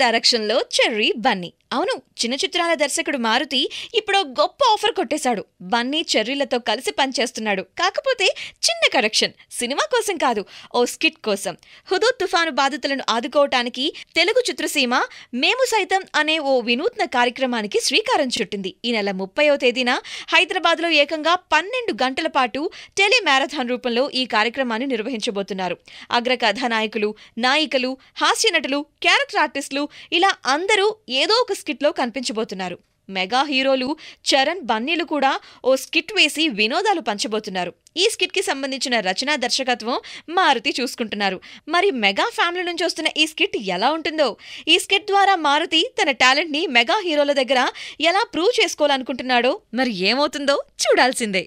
Direction లో cherry Bunny. అవును, చిన్న చిత్రాల దర్శకుడు మారుతి ఇప్పుడు గొప్ప ఆఫర్ కొట్టేశాడు. బన్నీ చెర్రీలతో కలిసి పనిచేస్తున్నాడు. కాకపోతే చిన్న కరెక్షన్, సినిమా కోసం కాదు, ఓ స్కిట్ కోసం. హుదూద్ తుఫాను బాధితులను ఆదుకోవటానికి తెలుగు చిత్రసీమ మేము సైతం అనే ఓ వినూత్న కార్యక్రమానికి శ్రీకారం చుట్టింది. ఈ నెల 30వ తేదీన హైదరాబాద్ లో ఏకంగా 12 గంటల పాటు టెలి మ్యారథాన్ రూపంలో ఈ కార్యక్రమాన్ని నిర్వహించబోతున్నారు. అగ్ర కథానాయకులు, నాయికలు, హాస్య నటులు, క్యారెక్టర్ ఆర్టిస్టులు ఇలా అందరూ ఏదో ఒక స్కిట్ లో కనిపించబోతున్నారు. మెగా హీరోలు చరణ్, బన్నీలు కూడా ఓ స్కిట్ వేసి వినోదాలు పంచబోతున్నారు. ఈ స్కిట్ కి సంబంధించిన రచనా దర్శకత్వం మారుతి చూసుకుంటున్నారు. మరి మెగా ఫ్యామిలీ నుంచి వస్తున్న ఈ స్కిట్ ఎలా ఉంటుందో, ఈ స్కిట్ ద్వారా మారుతి తన టాలెంట్ ని మెగా హీరోల దగ్గర ఎలా ప్రూవ్ చేసుకోవాలనుకుంటున్నాడో మరి ఏమవుతుందో చూడాల్సిందే.